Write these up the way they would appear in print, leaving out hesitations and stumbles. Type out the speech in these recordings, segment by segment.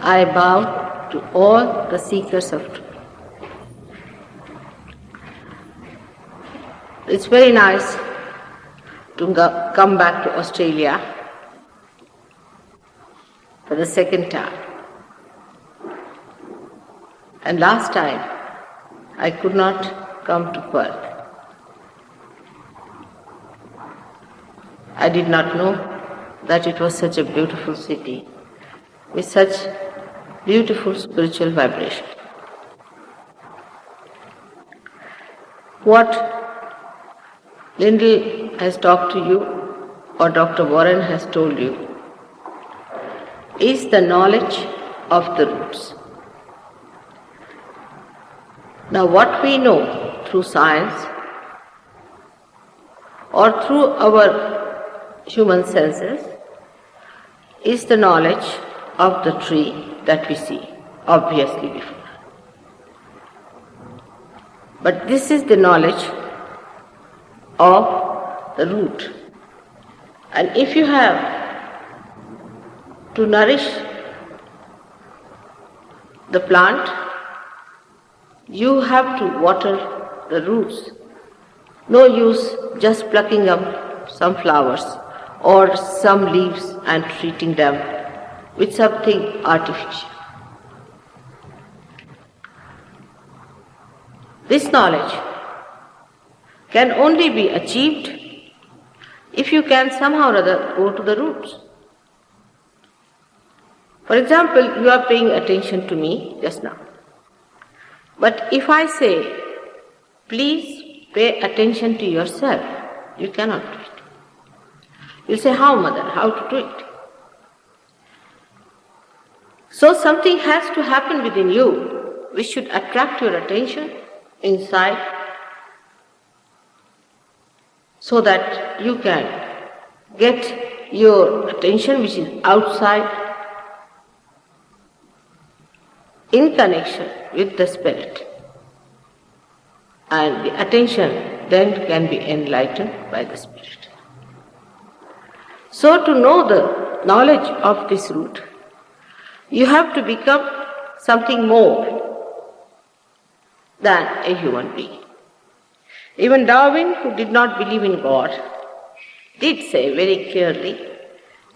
I bow to all the seekers of truth. It's very nice to come back to Australia for the second time. And last time, I could not come to Perth. I did not know that it was such a beautiful city with such beautiful spiritual vibration. What Lyndall has talked to you or Dr. Warren has told you is the knowledge of the roots. Now what we know through science or through our human senses is the knowledge of the tree that we see, obviously before. But this is the knowledge of the root. And if you have to nourish the plant, you have to water the roots. No use just plucking up some flowers or some leaves and treating them with something artificial. This knowledge can only be achieved if you can somehow or other go to the roots. For example, you are paying attention to me just now. But if I say, please pay attention to yourself, you cannot do it. You say, how, mother? How to do it? So something has to happen within you which should attract your attention inside so that you can get your attention which is outside in connection with the spirit. And the attention then can be enlightened by the spirit. So to know the knowledge of this root, you have to become something more than a human being. Even Darwin, who did not believe in God, did say very clearly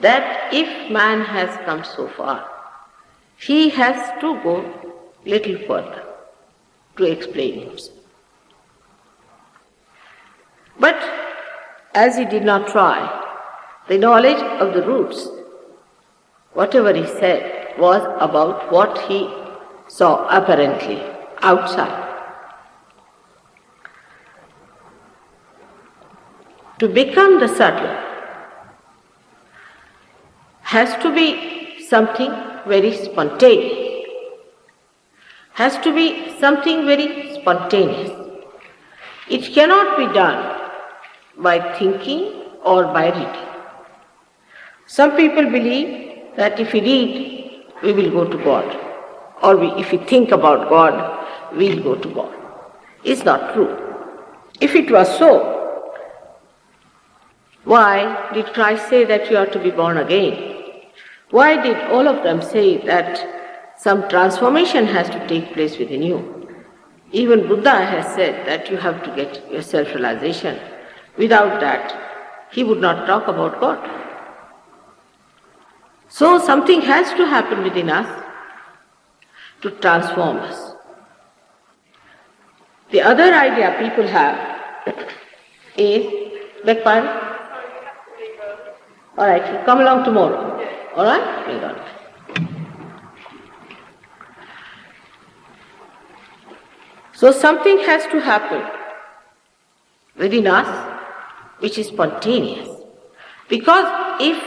that if man has come so far, he has to go little further to explain himself. But as he did not try, the knowledge of the roots, whatever he said, was about what he saw apparently outside. To become the subtle has to be something very spontaneous. Has to be something very spontaneous. It cannot be done by thinking or by reading. Some people believe that if we read, we will go to God. Or if we think about God, we will go to God. It's not true. If it was so, why did Christ say that you are to be born again? Why did all of them say that some transformation has to take place within you? Even Buddha has said that you have to get your self-realization. Without that, he would not talk about God. So something has to happen within us to transform us. The other idea people have is, beg pardon? All right, you come along tomorrow. All right? Bring on. So something has to happen within us which is spontaneous. Because if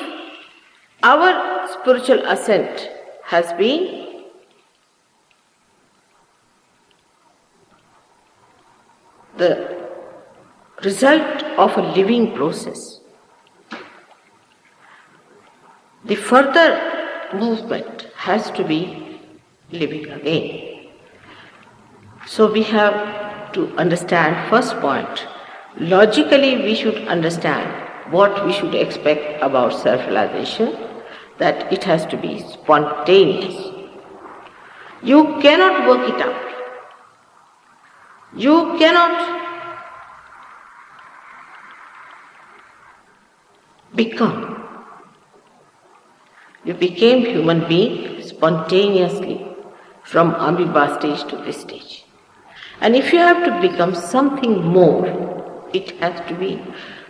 our spiritual ascent has been the result of a living process, the further movement has to be living again. So we have to understand, first point, logically we should understand what we should expect about self-realization, that it has to be spontaneous. You cannot work it out. You cannot become. You became human being spontaneously from amoeba stage to this stage. And if you have to become something more, it has to be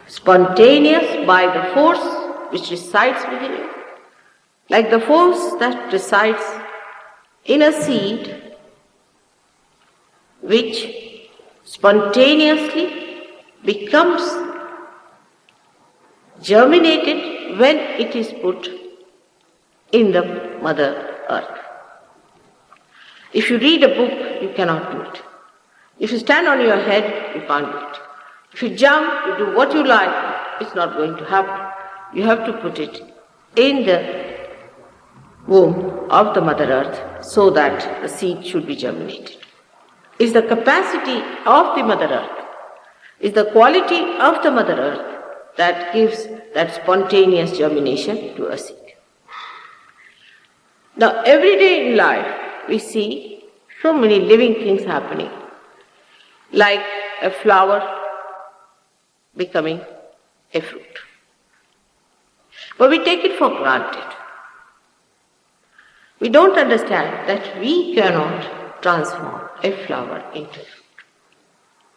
spontaneous by the force which resides within you. Like the force that resides in a seed which spontaneously becomes germinated when it is put in the Mother Earth. If you read a book, you cannot do it. If you stand on your head, you can't do it. If you jump, you do what you like, it's not going to happen. You have to put it in the womb of the Mother Earth so that the seed should be germinated. It's the capacity of the Mother Earth, it's the quality of the Mother Earth that gives that spontaneous germination to a seed. Now, every day in life, we see so many living things happening, like a flower becoming a fruit. But we take it for granted. We don't understand that we cannot transform a flower into a fruit.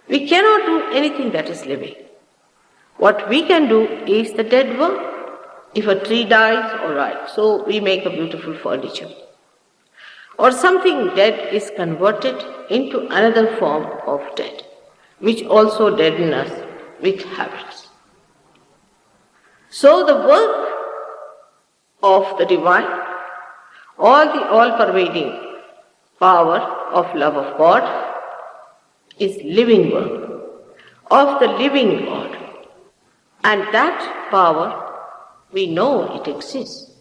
We cannot do anything that is living. What we can do is the dead work. If a tree dies, all right, so we make a beautiful furniture. Or something dead is converted into another form of dead, which also deaden us with habits. So the work of the divine, all the all-pervading power of love of God, is living work of the living God. And that power, we know it exists,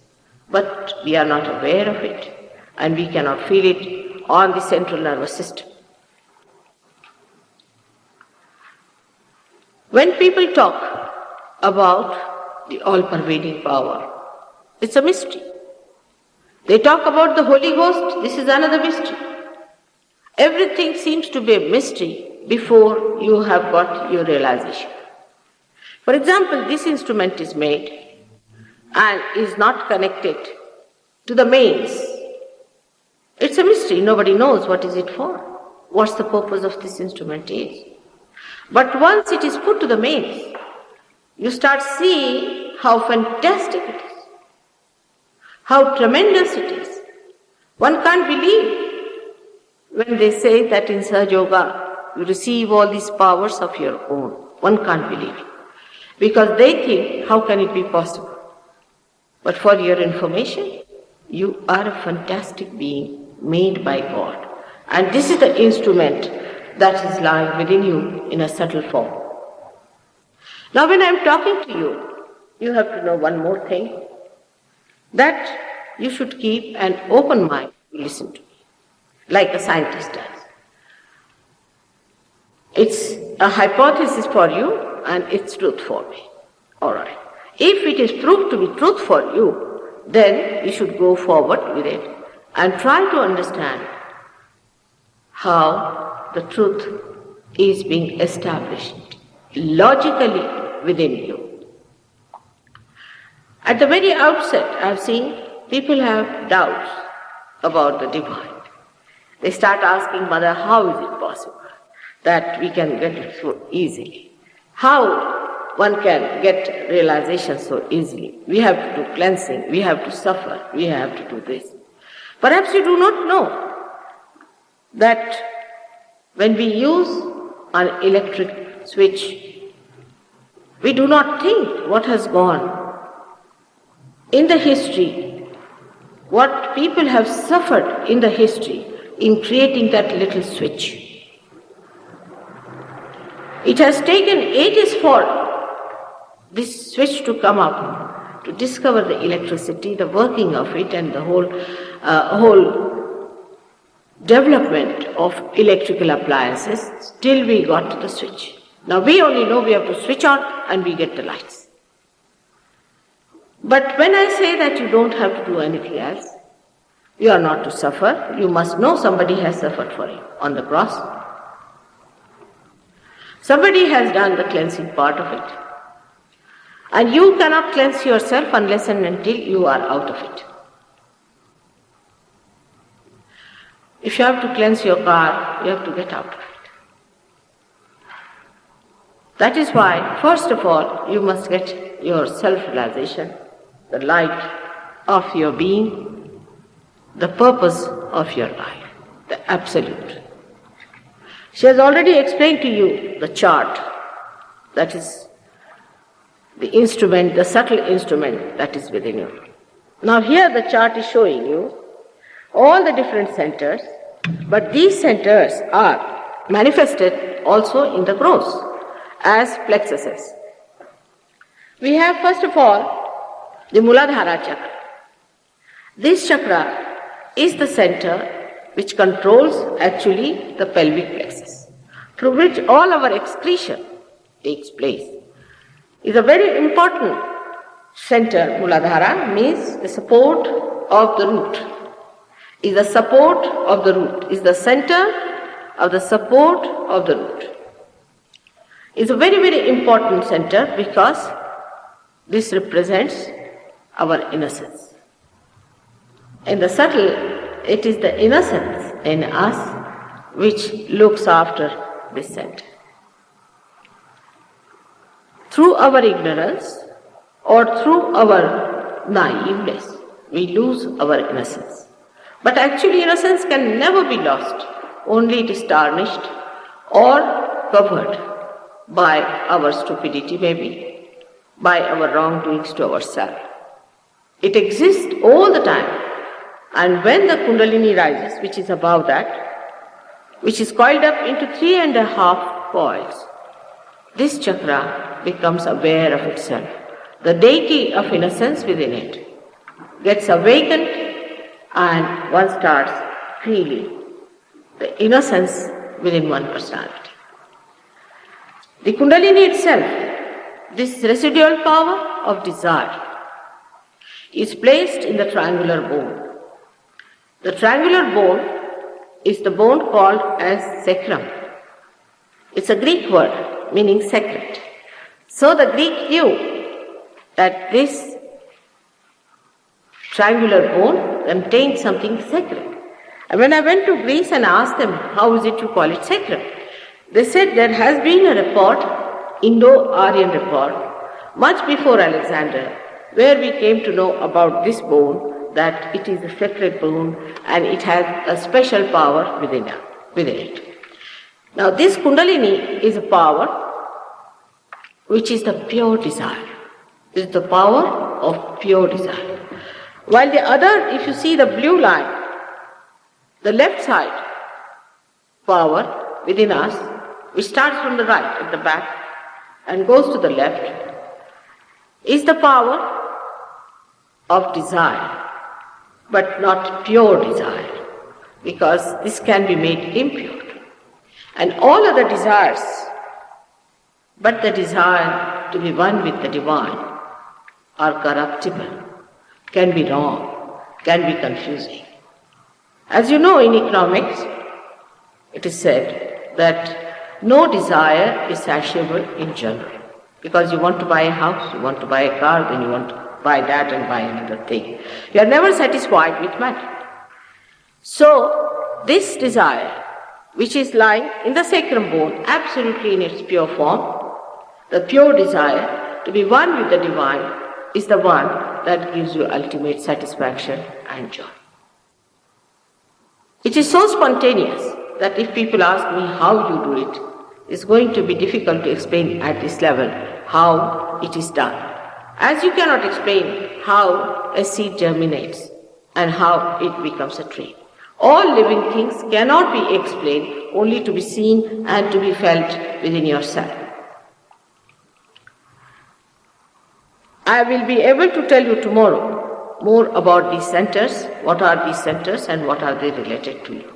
but we are not aware of it, and we cannot feel it on the central nervous system. When people talk about the all-pervading power, it's a mystery. They talk about the Holy Ghost, this is another mystery. Everything seems to be a mystery before you have got your realization. For example, this instrument is made and is not connected to the mains. It's a mystery. Nobody knows what is it for, what's the purpose of this instrument is. But once it is put to the mains, you start seeing how fantastic it is, how tremendous it is. One can't believe when they say that in Sahaja Yoga you receive all these powers of your own. One can't believe it, because they think, how can it be possible? But for your information, you are a fantastic being made by God. And this is the instrument that is lying within you in a subtle form. Now when I am talking to you, you have to know one more thing, that you should keep an open mind to listen to me, like a scientist does. It's a hypothesis for you and it's truth for me. All right. If it is proved to be truth for you, then you should go forward with it and try to understand how the truth is being established logically within you. At the very outset, I have seen people have doubts about the divine. They start asking, Mother, how is it possible that we can get it so easily? How one can get realization so easily? We have to do cleansing, we have to suffer, we have to do this. Perhaps you do not know that when we use an electric switch, we do not think what has gone in the history, what people have suffered in the history in creating that little switch. It has taken ages for this switch to come up, to discover the electricity, the working of it, and the whole development of electrical appliances till we got to the switch. Now we only know we have to switch on and we get the lights. But when I say that you don't have to do anything else, You are not to suffer. You must know somebody has suffered for you on the cross. Somebody has done the cleansing part of it. And you cannot cleanse yourself unless and until you are out of it. If you have to cleanse your car, you have to get out of it. That is why, first of all, you must get your self-realization, the light of your being, the purpose of your life, the absolute. She has already explained to you the chart, that is the instrument, the subtle instrument that is within you. Now here the chart is showing you all the different centers, but these centers are manifested also in the gross as plexuses. We have first of all the Muladhara chakra. This chakra is the center which controls actually the pelvic plexus, through which all our excretion takes place. Is a very important center. Muladhara means the support of the root. Is the support of the root. Is the center of the support of the root. Is a very, very important center because this represents our innocence. In the subtle, it is the innocence in us which looks after this center. Through our ignorance or through our naiveness, we lose our innocence. But actually innocence can never be lost, only it is tarnished or covered by our stupidity maybe, by our wrongdoings to ourselves. It exists all the time, and when the Kundalini rises, which is above that, which is coiled up into 3.5 coils, this chakra becomes aware of itself. The deity of innocence within it gets awakened and one starts feeling the innocence within one personality. The Kundalini itself, this residual power of desire, is placed in the triangular bone. The triangular bone is the bone called as sacrum. It's a Greek word meaning sacred. So the Greek knew that this triangular bone contained something sacred. And when I went to Greece and asked them, how is it you call it sacred? They said there has been a report, Indo-Aryan report, much before Alexander, where we came to know about this bone, that it is a sacred bone and it has a special power within it. Now this Kundalini is a power which is the pure desire. This is the power of pure desire. While the other, if you see the blue line, the left side power within us, which starts from the right at the back and goes to the left, is the power of desire, but not pure desire, because this can be made impure. And all other desires, but the desire to be one with the divine, are corruptible, can be wrong, can be confusing. As you know, in economics, it is said that no desire is satiable in general. Because you want to buy a house, you want to buy a car, then you want to buy that and buy another thing. You are never satisfied with matter. So, this desire, which is lying in the sacrum bone, absolutely in its pure form, the pure desire to be one with the divine, is the one that gives you ultimate satisfaction and joy. It is so spontaneous that if people ask me how you do it, it's going to be difficult to explain at this level how it is done. As you cannot explain how a seed germinates and how it becomes a tree. All living things cannot be explained, only to be seen and to be felt within yourself. I will be able to tell you tomorrow more about these centers, what are these centers and what are they related to you.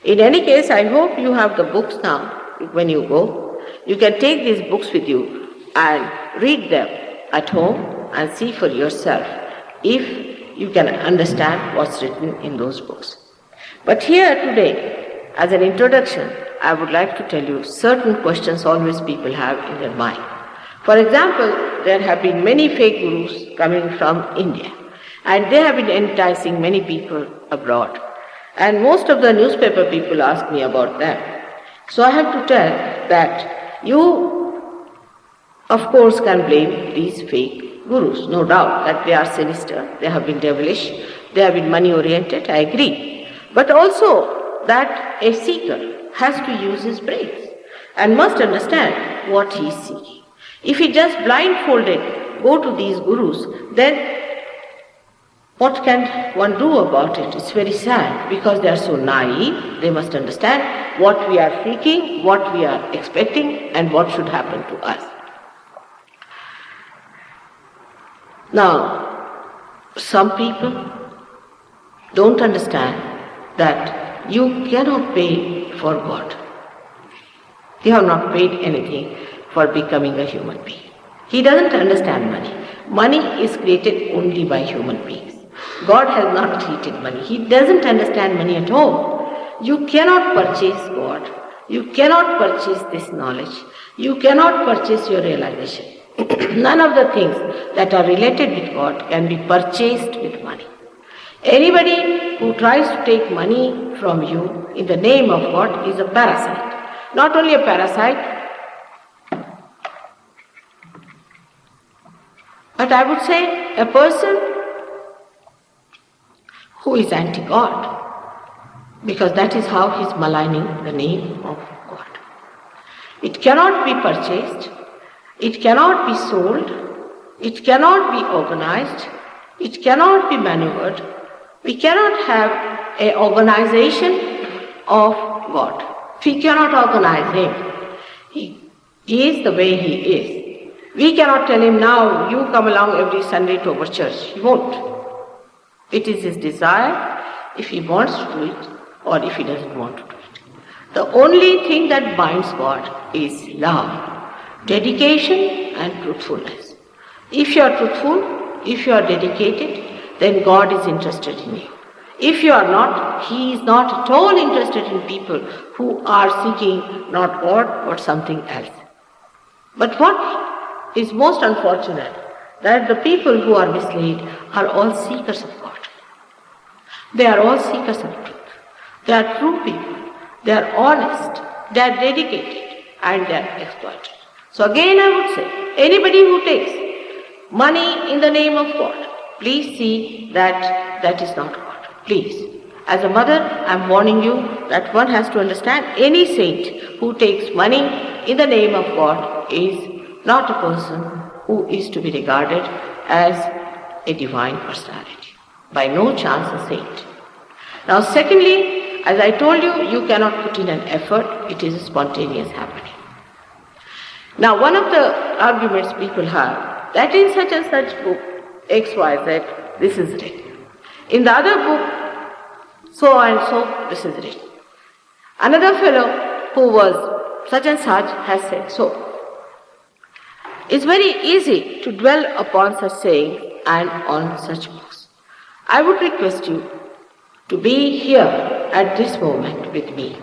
In any case, I hope you have the books now when you go. You can take these books with you and read them at home and see for yourself if you can understand what's written in those books. But here today, as an introduction, I would like to tell you certain questions always people have in their mind. For example, there have been many fake gurus coming from India, and they have been enticing many people abroad. And most of the newspaper people ask me about them. So I have to tell that you, of course, can blame these fake gurus. No doubt that they are sinister, they have been devilish, they have been money-oriented, I agree. But also that a seeker has to use his brains and must understand what he is seeking. If he just blindfolded go to these gurus, then what can one do about it? It's very sad because they are so naive. They must understand what we are seeking, what we are expecting, and what should happen to us. Now, some people don't understand that you cannot pay for God. You have not paid anything for becoming a human being. He doesn't understand money. Money is created only by human beings. God has not created money. He doesn't understand money at all. You cannot purchase God. You cannot purchase this knowledge. You cannot purchase your realization. None of the things that are related with God can be purchased with money. Anybody who tries to take money from you in the name of God is a parasite. Not only a parasite, but I would say a person who is anti-God, because that is how he is maligning the name of God. It cannot be purchased, it cannot be sold, it cannot be organized, it cannot be maneuvered. We cannot have an organization of God. We cannot organize him. He is the way he is. We cannot tell him, now you come along every Sunday to our church. He won't. It is his desire if he wants to do it or if he doesn't want to do it. The only thing that binds God is love, dedication and truthfulness. If you are truthful, if you are dedicated, then God is interested in you. If you are not, he is not at all interested in people who are seeking not God but something else. But what is most unfortunate, that the people who are misled are all seekers of God. They are all seekers of truth. They are true people. They are honest. They are dedicated and they are exploited. So again I would say, anybody who takes money in the name of God, please see that that is not God. Please. As a mother, I am warning you that one has to understand any saint who takes money in the name of God is not a person who is to be regarded as a divine personality. By no chance a saint. Now secondly, as I told you, you cannot put in an effort, it is a spontaneous happening. Now one of the arguments people have, that in such and such book, XYZ, this is written. In the other book, so and so, this is written. Another fellow who was such and such has said so. It's very easy to dwell upon such sayings and on such books. I would request you to be here at this moment with me,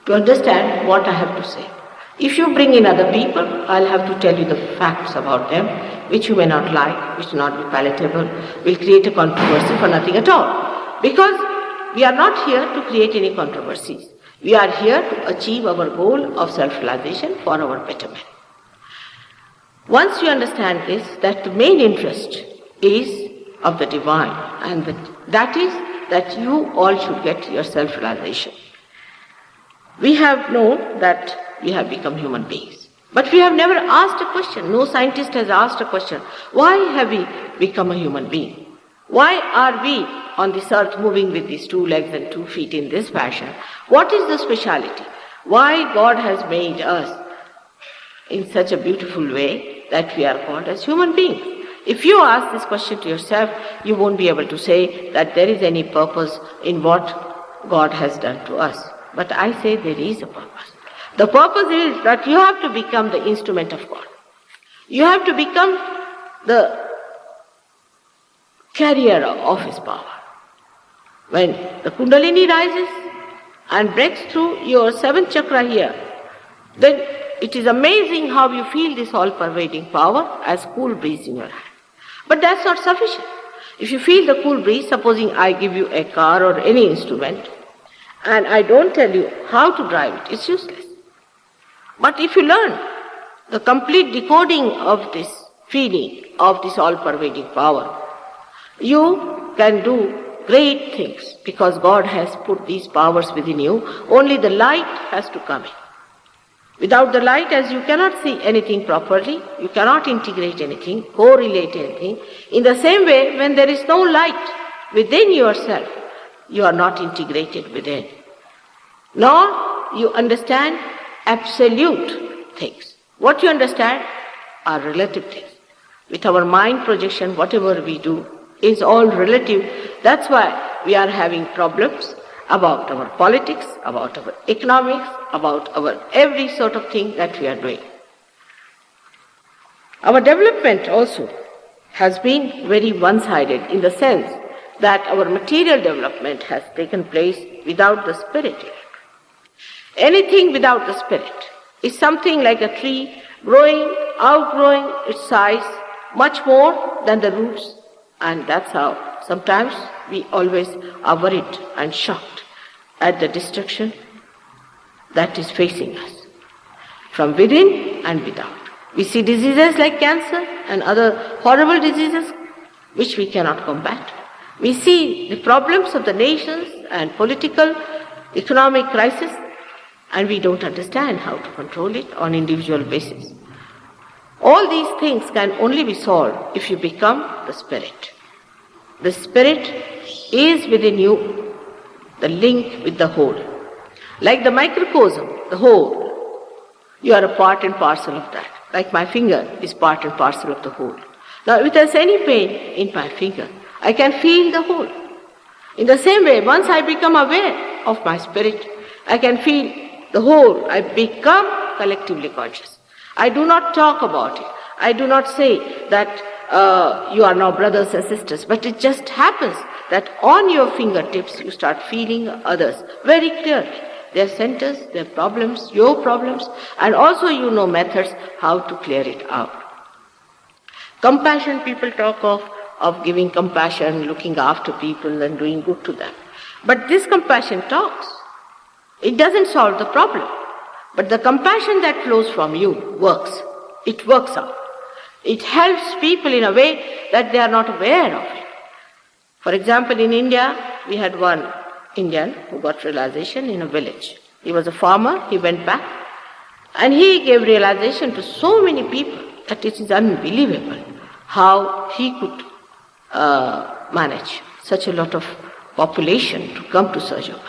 to understand what I have to say. If you bring in other people, I'll have to tell you the facts about them, which you may not like, which will not be palatable, will create a controversy for nothing at all. Because we are not here to create any controversies. We are here to achieve our goal of self-realization for our betterment. Once you understand this, that the main interest is of the divine, and that is that you all should get your self-realization. We have known that we have become human beings, but we have never asked a question. No scientist has asked a question. Why have we become a human being? Why are we on this earth moving with these 2 legs and 2 feet in this fashion? What is the speciality? Why God has made us in such a beautiful way that we are called as human beings? If you ask this question to yourself, you won't be able to say that there is any purpose in what God has done to us. But I say there is a purpose. The purpose is that you have to become the instrument of God. You have to become the carrier of his power. When the Kundalini rises and breaks through your seventh chakra here, then it is amazing how you feel this all-pervading power as cool breeze in your hand. But that's not sufficient. If you feel the cool breeze, supposing I give you a car or any instrument, and I don't tell you how to drive it, it's useless. But if you learn the complete decoding of this feeling, of this all-pervading power, you can do great things because God has put these powers within you. Only the light has to come in. Without the light, as you cannot see anything properly, you cannot integrate anything, correlate anything. In the same way, when there is no light within yourself, you are not integrated within. Nor you understand absolute things. What you understand are relative things. With our mind projection, whatever we do is all relative. That's why we are having problems about our politics, about our economics, about our every sort of thing that we are doing. Our development also has been very one-sided in the sense that our material development has taken place without the spirit. Anything without the spirit is something like a tree growing, outgrowing its size much more than the roots, and that's how sometimes we always are worried and shocked at the destruction that is facing us from within and without. We see diseases like cancer and other horrible diseases which we cannot combat. We see the problems of the nations and political, economic crisis, and we don't understand how to control it on individual basis. All these things can only be solved if you become the spirit. The spirit is within you, the link with the whole. Like the microcosm, the whole, you are a part and parcel of that. Like my finger is part and parcel of the whole. Now if there's any pain in my finger, I can feel the whole. In the same way, once I become aware of my spirit, I can feel the whole. I become collectively conscious. I do not talk about it. I do not say that you are now brothers and sisters, but it just happens that on your fingertips you start feeling others very clearly. Their centers, their problems, your problems, and also you know methods how to clear it out. Compassion, people talk of giving compassion, looking after people and doing good to them. But this compassion talks. It doesn't solve the problem. But the compassion that flows from you works. It works out. It helps people in a way that they are not aware of it. For example, in India, we had one Indian who got realization in a village. He was a farmer, he went back, and he gave realization to so many people that it is unbelievable how he could manage such a lot of population to come to Sahaja.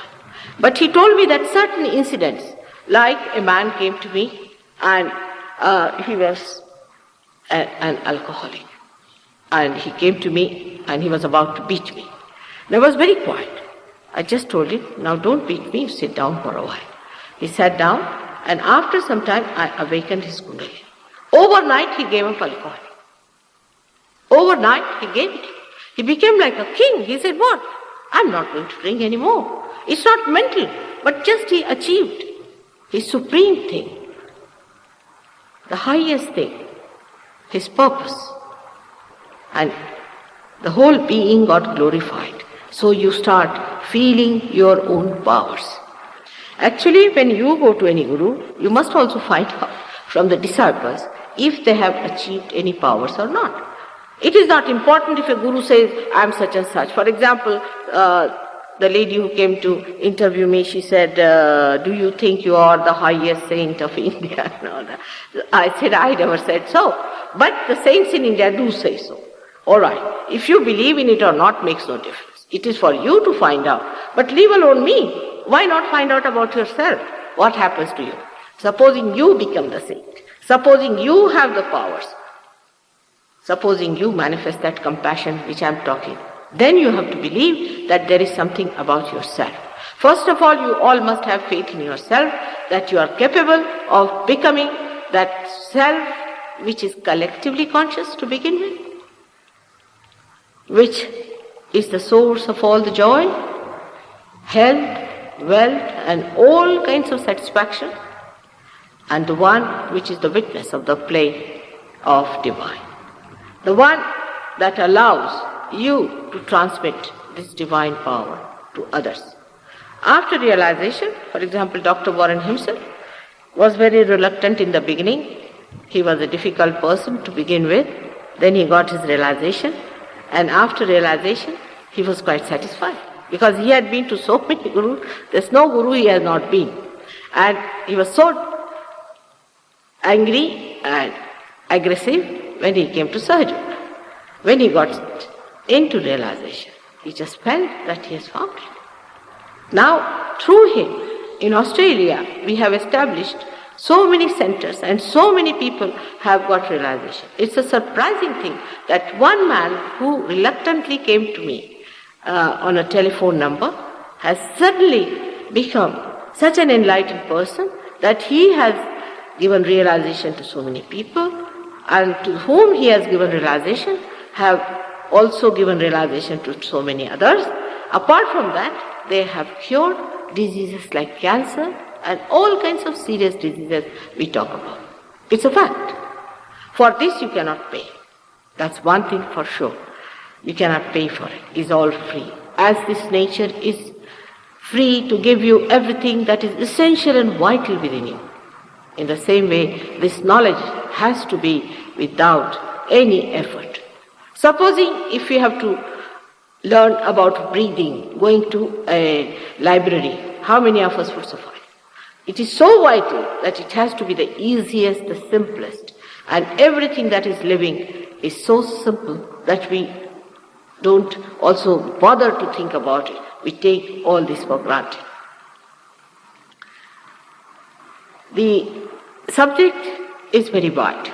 But he told me that certain incidents, like a man came to me and he was an alcoholic. And he came to me and he was about to beat me. And I was very quiet. I just told him, now don't beat me, sit down for a while. He sat down and after some time I awakened his kundalini. Overnight he gave up alcohol. Overnight he gave it. He became like a king. He said, what? I'm not going to drink anymore. It's not mental, but just he achieved his supreme thing, the highest thing, his purpose. And the whole being got glorified. So you start feeling your own powers. Actually, when you go to any guru, you must also find out from the disciples if they have achieved any powers or not. It is not important if a guru says, I am such and such. For example, the lady who came to interview me, she said, do you think you are the highest saint of India? No. I said, I never said so. But the saints in India do say so. All right. If you believe in it or not makes no difference. It is for you to find out. But leave alone me. Why not find out about yourself? What happens to you? Supposing you become the saint. Supposing you have the powers. Supposing you manifest that compassion which I am talking. Then you have to believe that there is something about yourself. First of all, you all must have faith in yourself that you are capable of becoming that self which is collectively conscious to begin with. which is the source of all the joy, health, wealth, and all kinds of satisfaction, and the one which is the witness of the play of divine. The one that allows you to transmit this divine power to others. After realization, for example, Dr. Warren himself was very reluctant in the beginning. He was a difficult person to begin with. Then he got his realization, and after realization, he was quite satisfied because he had been to so many gurus. There's no guru he has not been. And he was so angry and aggressive when he came to Sahaja. When he got into realization, he just felt that he has found it. Now, through him, in Australia, we have established so many centers and so many people have got realization. It's a surprising thing that one man who reluctantly came to me on a telephone number has suddenly become such an enlightened person that he has given realization to so many people, and to whom he has given realization have also given realization to so many others. Apart from that, they have cured diseases like cancer and all kinds of serious diseases we talk about. It's a fact. For this you cannot pay. That's one thing for sure. You cannot pay for it. It's all free. As this nature is free to give you everything that is essential and vital within you. In the same way, this knowledge has to be without any effort. Supposing if we have to learn about breathing, going to a library, how many of us would suffice? It is so vital that it has to be the easiest, the simplest, and everything that is living is so simple that we don't also bother to think about it. We take all this for granted. The subject is very wide.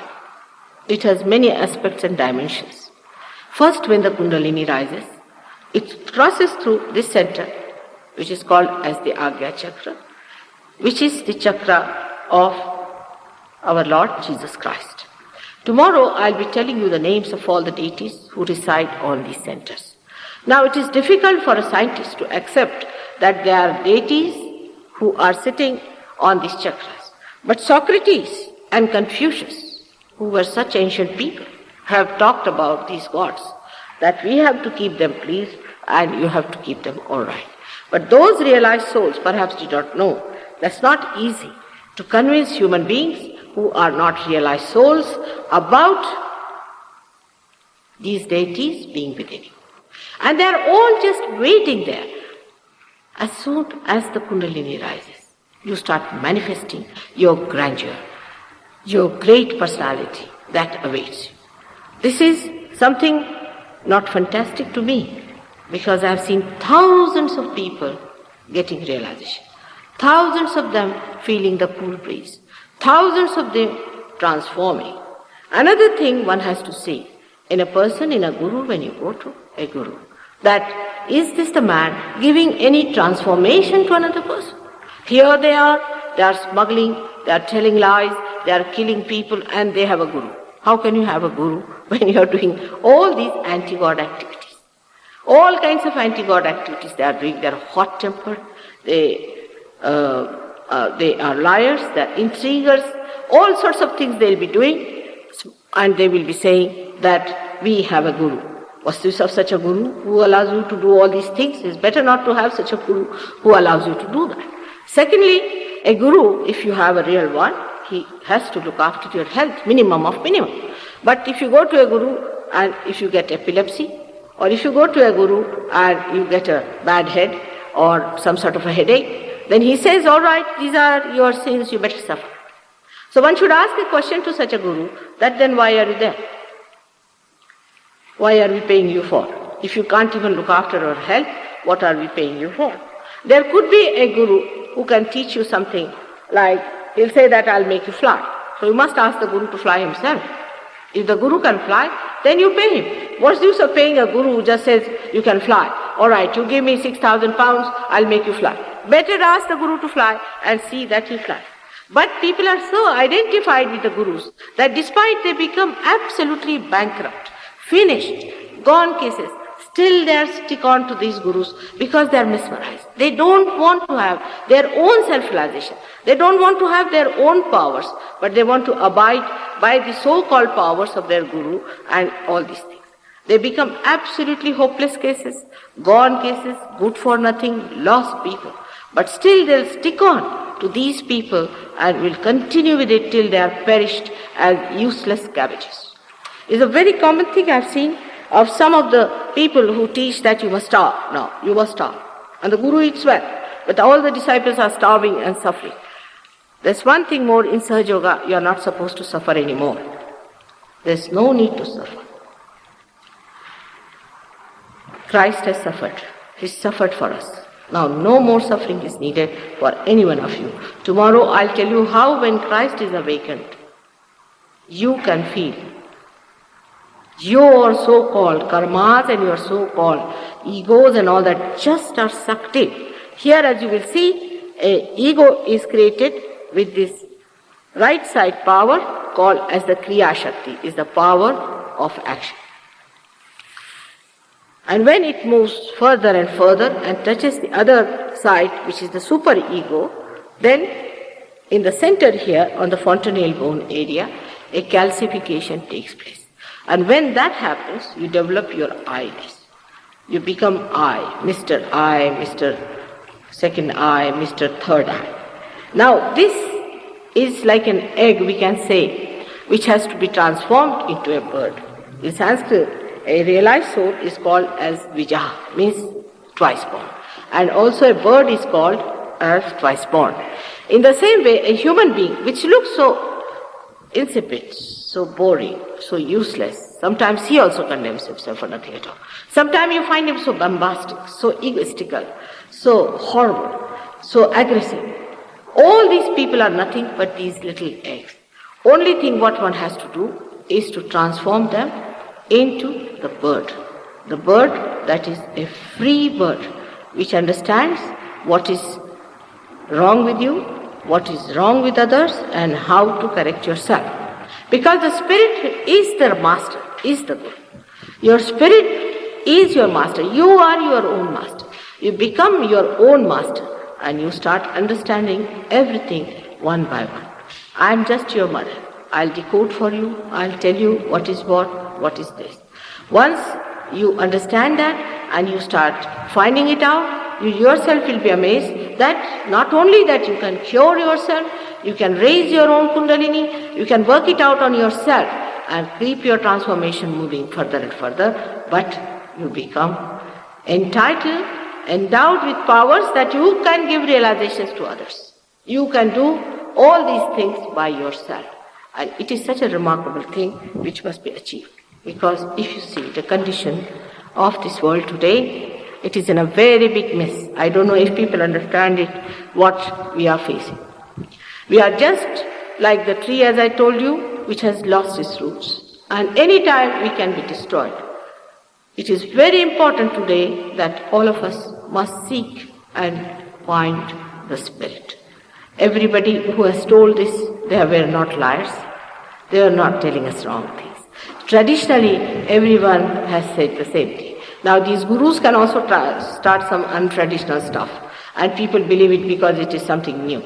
It has many aspects and dimensions. First, when the Kundalini rises, it crosses through this center, which is called as the Agya Chakra, which is the chakra of our Lord Jesus Christ. Tomorrow I'll be telling you the names of all the deities who reside on these centers. Now it is difficult for a scientist to accept that there are deities who are sitting on these chakras. But Socrates and Confucius, who were such ancient people, have talked about these gods, that we have to keep them pleased and you have to keep them all right. But those realized souls perhaps did not know. That's not easy to convince human beings who are not realized souls about these deities being within you. And they are all just waiting there. As soon as the Kundalini rises, you start manifesting your grandeur, your great personality that awaits you. This is something not fantastic to me, because I have seen thousands of people getting realization. Thousands of them feeling the cool breeze. Thousands of them transforming. Another thing one has to see in a person, in a guru, when you go to a guru, that is this the man giving any transformation to another person? Here they are smuggling, they are telling lies, they are killing people, and they have a guru. How can you have a guru when you are doing all these anti-God activities? All kinds of anti-God activities they are doing. They are hot-tempered, they are liars, they are intriguers, all sorts of things they will be doing, and they will be saying that we have a guru. What's this of such a guru who allows you to do all these things? It's better not to have such a guru who allows you to do that. Secondly, a guru, if you have a real one, he has to look after your health, minimum of minimum. But if you go to a guru and if you get epilepsy, or if you go to a guru and you get a bad head or some sort of a headache, then he says, all right, these are your sins, you better suffer. So one should ask a question to such a guru, that then why are you there? Why are we paying you for? If you can't even look after our health, what are we paying you for? There could be a guru who can teach you something like, he'll say that I'll make you fly. So you must ask the guru to fly himself. If the guru can fly, then you pay him. What's the use of paying a guru who just says, you can fly? All right, you give me 6,000 pounds, I'll make you fly. Better ask the guru to fly and see that he flies. But people are so identified with the gurus that despite they become absolutely bankrupt, finished, gone cases, Still they stick on to these gurus because they are mesmerized. They don't want to have their own self-realization. They don't want to have their own powers, but they want to abide by the so-called powers of their guru and all these things. They become absolutely hopeless cases, gone cases, good for nothing, lost people. But still they'll stick on to these people and will continue with it till they are perished as useless cabbages. It's a very common thing I've seen of some of the people who teach that you must starve now, you must starve. And the guru eats well, but all the disciples are starving and suffering. There's one thing more in Sahaja Yoga, you are not supposed to suffer anymore. There's no need to suffer. Christ has suffered. He suffered for us. Now no more suffering is needed for any one of you. Tomorrow I'll tell you how when Christ is awakened, you can feel your so-called karmas and your so-called egos and all that just are sucked in. Here, as you will see, an ego is created with this right side power called as the Kriya Shakti, is the power of action. And when it moves further and further and touches the other side, which is the super ego, then in the center here on the fontanelle bone area, a calcification takes place. And when that happens, you develop your I-ness. You become I, Mr. Second I, Mr. Third I. Now this is like an egg, we can say, which has to be transformed into a bird. In Sanskrit, a realized soul is called as Vijaha, means twice born. And also a bird is called as twice born. In the same way, a human being, which looks so insipid, so boring, so useless, sometimes he also condemns himself for nothing at all. Sometimes you find him so bombastic, so egoistical, so horrible, so aggressive. All these people are nothing but these little eggs. Only thing what one has to do is to transform them into the bird. The bird that is a free bird, which understands what is wrong with you, what is wrong with others, and how to correct yourself. Because the spirit is the master, is the guru. Your spirit is your master. You are your own master. You become your own master and you start understanding everything one by one. I am just your mother. I'll decode for you. I'll tell you what is what is this. Once you understand that and you start finding it out, you yourself will be amazed that not only that you can cure yourself, you can raise your own kundalini, you can work it out on yourself and keep your transformation moving further and further, but you become entitled, endowed with powers that you can give realizations to others. You can do all these things by yourself. And it is such a remarkable thing which must be achieved. Because if you see the condition of this world today, it is in a very big mess. I don't know if people understand it, what we are facing. We are just like the tree, as I told you, which has lost its roots. And any time we can be destroyed. It is very important today that all of us must seek and find the Spirit. Everybody who has told this, they were not liars. They are not telling us wrong things. Traditionally, everyone has said the same thing. Now, these gurus can also start some untraditional stuff, and people believe it because it is something new.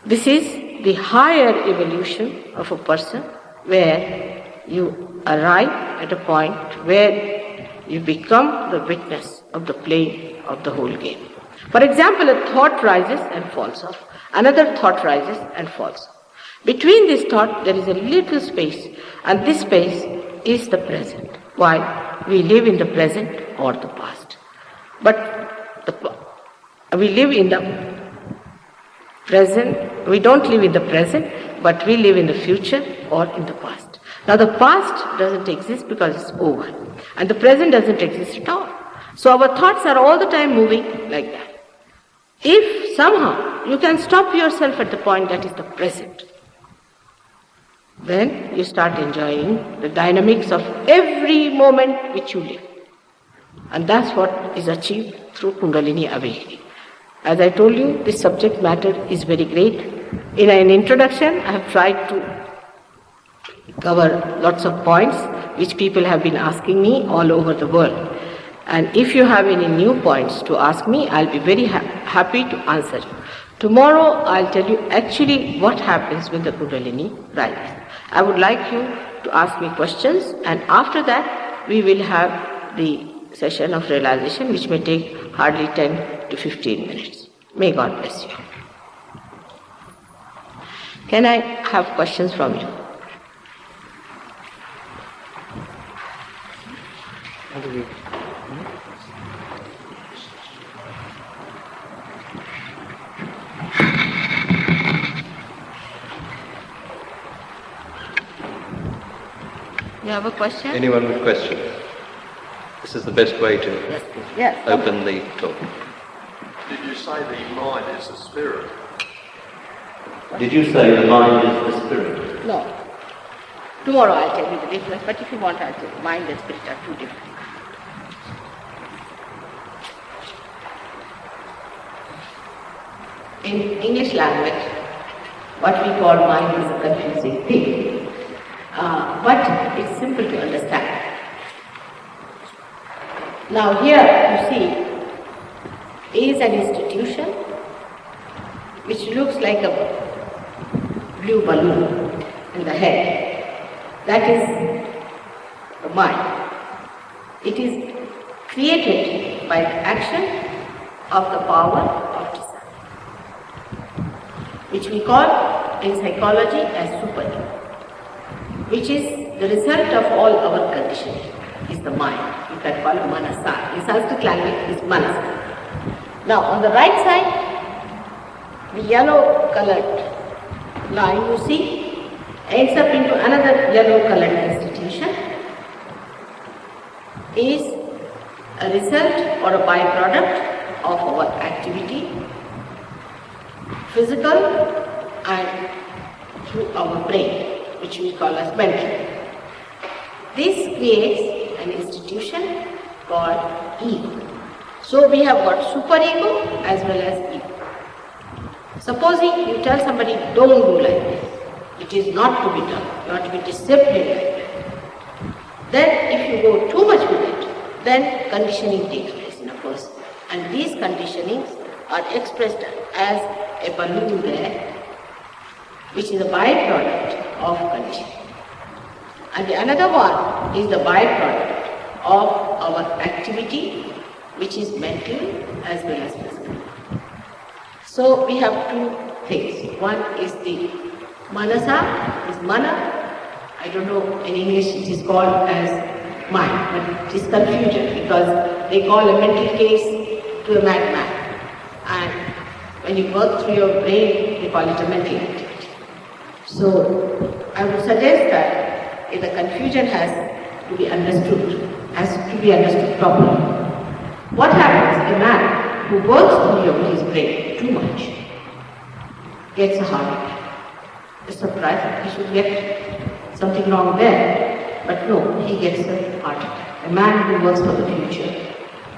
This is the higher evolution of a person where you arrive at a point where you become the witness of the play of the whole game. For example, a thought rises and falls off. Another thought rises and falls off. Between this thought, there is a little space, and this space is the present. Why? We live in the present or the past. But we live in the present. We don't live in the present, but we live in the future or in the past. Now, the past doesn't exist because it's over, and the present doesn't exist at all. So our thoughts are all the time moving like that. If somehow you can stop yourself at the point that is the present, then you start enjoying the dynamics of every moment which you live. And that's what is achieved through Kundalini awakening. As I told you, this subject matter is very great. In an introduction, I have tried to cover lots of points which people have been asking me all over the world. And if you have any new points to ask me, I'll be very happy to answer you. Tomorrow, I'll tell you actually what happens when the Kundalini rises. I would like you to ask me questions, and after that, we will have the session of realization, which may take hardly 10 to 15 minutes. May God bless you. Can I have questions from you? You have a question? Anyone with questions? This is the best way to open the talk. Did you say the mind is the spirit? Did you say the mind is the spirit? No. Tomorrow I'll tell you the difference, but if you want, I'll tell you. Mind and spirit are two different. In English language, what we call mind is a confusing thing. But it's simple to understand. Now here you see is an institution which looks like a blue balloon in the head. That is the mind. It is created by the action of the power of desire, which we call in psychology as superego, which is the result of all our conditioning, is the mind. You can call it manasa. In Sanskrit language is manasa. Now on the right side, the yellow colored line you see ends up into another yellow colored institution, is a result or a byproduct of our activity, physical and through our brain, which we call as mental. This creates an institution called ego. So we have got superego as well as ego. Supposing you tell somebody, don't do like this, it is not to be done, you have to be disciplined like that. Then if you go too much with it, then conditioning takes place in a person. And these conditionings are expressed as a balloon there, which is a byproduct of conditioning. And the another one is the byproduct of our activity, which is mental as well as physical. So we have two things. One is the manasa, is mana. I don't know, in English it is called as mind, but it is confusion because they call a mental case to a madman. And when you work through your brain, they call it a mental activity. So I would suggest that if the confusion has to be understood properly. What happens? A man who works through his brain too much gets a heart attack. It's surprising, he should get something wrong there, but no, he gets a heart attack. A man who works for the future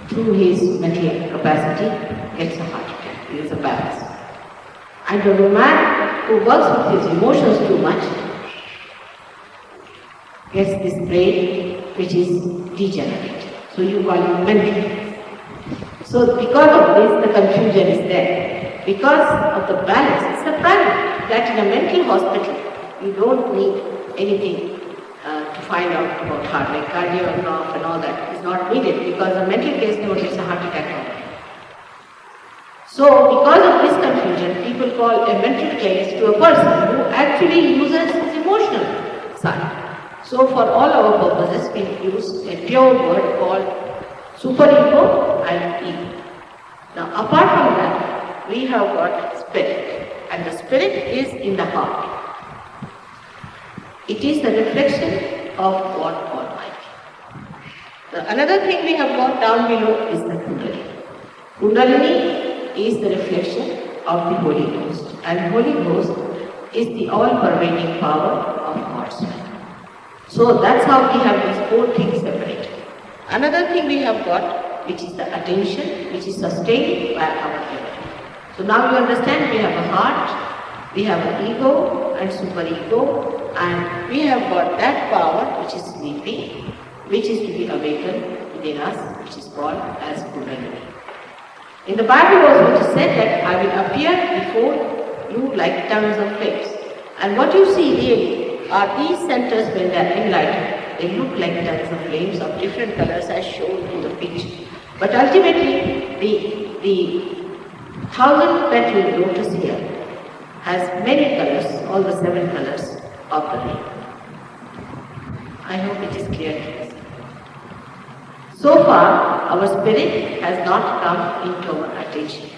through his mental capacity gets a heart attack. He is a balance. And the man who works with his emotions too much gets this brain which is degenerated. So you call it mental. So because of this, the confusion is there. Because of the balance, it's a private that in a mental hospital, you don't need anything to find out about heart, like cardiograph and all that is not needed because a mental case never gets a heart attack already. So because of this confusion, people call a mental case to a person who actually uses his emotional side. So for all our purposes, we use a pure word called superego and ego. Now apart from that, we have got spirit, and the spirit is in the heart. It is the reflection of God Almighty. Another thing we have got down below is the Kundalini. Kundalini is the reflection of the Holy Ghost, and Holy Ghost is the all-pervading power of God's life. So that's how we have these four things separated. Another thing we have got, which is the attention, which is sustained by our memory. So now you understand we have a heart, we have an ego and superego, and we have got that power which is sleeping, which is to be awakened within us. which is called as Kundalini. In the Bible also it is said that I will appear before you like tongues of flames. And what you see really are these centers when they are enlightened. They look like tongues of flames of different colors as shown in the picture. But ultimately, the 1,000-petal lotus here has many colors, all the 7 colors of the rainbow. I hope it is clear to us. So far, our spirit has not come into our attention.